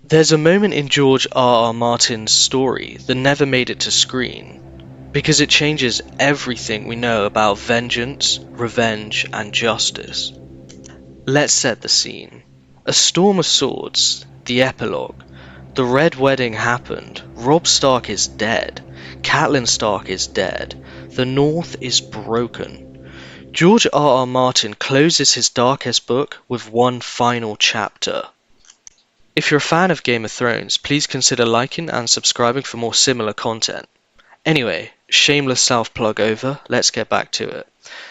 There's a moment in George R. R. Martin's story that never made it to screen, because it changes everything we know about vengeance, revenge, and justice. Let's set the scene. A storm of swords, the epilogue. The Red Wedding happened, Robb Stark is dead, Catelyn Stark is dead, the North is broken. George R. R. Martin closes his darkest book with one final chapter. If you're a fan of Game of Thrones, please consider liking and subscribing for more similar content. Anyway, shameless self-plug over, let's get back to it.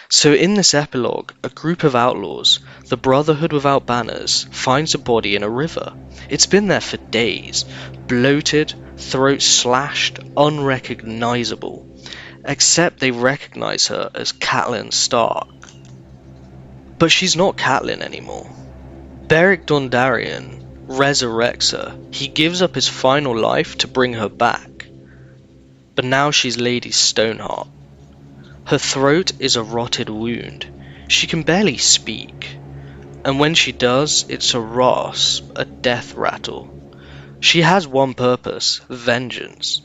So in this epilogue, a group of outlaws, the Brotherhood Without Banners, finds a body in a river. It's been there for days, bloated, throat slashed, unrecognizable. Except they recognize her as Catelyn Stark. But she's not Catelyn anymore. Beric Dondarrion resurrects her. He gives up his final life to bring her back. But now she's Lady Stoneheart. Her throat is a rotted wound. She can barely speak. And when she does, it's a rasp, a death rattle. She has one purpose, vengeance.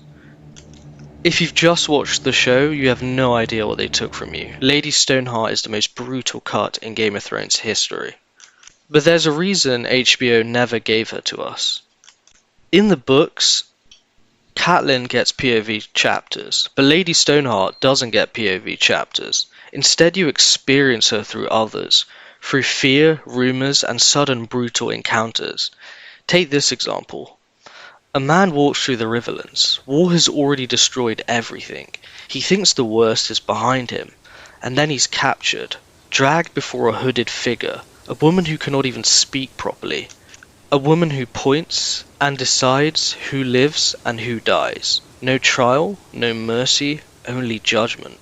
If you've just watched the show, you have no idea what they took from you. Lady Stoneheart is the most brutal cut in Game of Thrones history. But there's a reason HBO never gave her to us. In the books, Catelyn gets POV chapters, but Lady Stoneheart doesn't get POV chapters. Instead, you experience her through others, through fear, rumors, and sudden brutal encounters. Take this example. A man walks through the Riverlands. War has already destroyed everything. He thinks the worst is behind him, and then he's captured, dragged before a hooded figure, a woman who cannot even speak properly. A woman who points and decides who lives and who dies. No trial, no mercy, only judgment.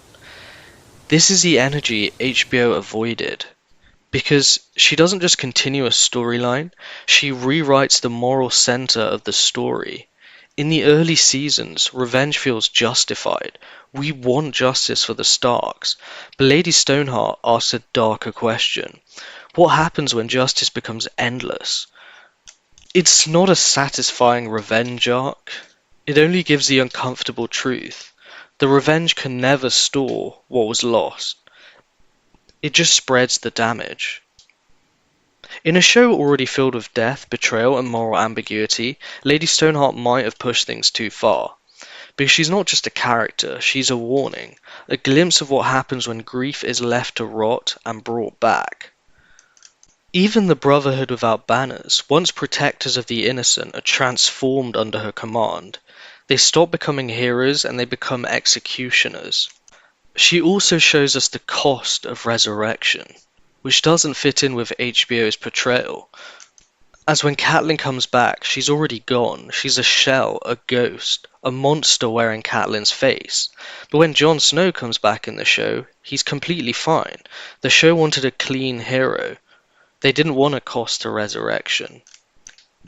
This is the energy HBO avoided. Because she doesn't just continue a storyline, she rewrites the moral center of the story. In the early seasons, revenge feels justified. We want justice for the Starks. But Lady Stoneheart asks a darker question. What happens when justice becomes endless? It's not a satisfying revenge arc. It only gives the uncomfortable truth. The revenge can never store what was lost. It just spreads the damage. In a show already filled with death, betrayal, and moral ambiguity, Lady Stoneheart might have pushed things too far. Because she's not just a character, she's a warning, a glimpse of what happens when grief is left to rot and brought back. Even the Brotherhood Without Banners, once protectors of the innocent, are transformed under her command. They stop becoming heroes and they become executioners. She also shows us the cost of resurrection, which doesn't fit in with HBO's portrayal. As when Catelyn comes back, she's already gone. She's a shell, a ghost, a monster wearing Catelyn's face. But when Jon Snow comes back in the show, he's completely fine. The show wanted a clean hero. They didn't want a cost to resurrection.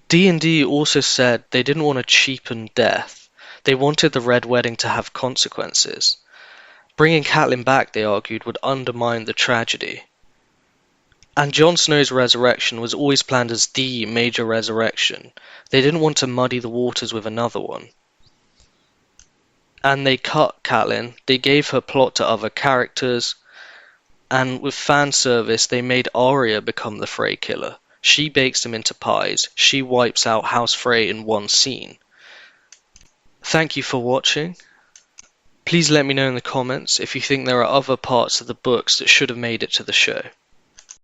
D&D also said they didn't want to cheapen death. They wanted the Red Wedding to have consequences. Bringing Catelyn back, they argued, would undermine the tragedy. And Jon Snow's resurrection was always planned as the major resurrection. They didn't want to muddy the waters with another one. And they cut Catelyn, they gave her plot to other characters, and with fan service they made Arya become the Frey killer. She bakes them into pies, she wipes out House Frey in one scene. Thank you for watching. Please let me know in the comments if you think there are other parts of the books that should have made it to the show.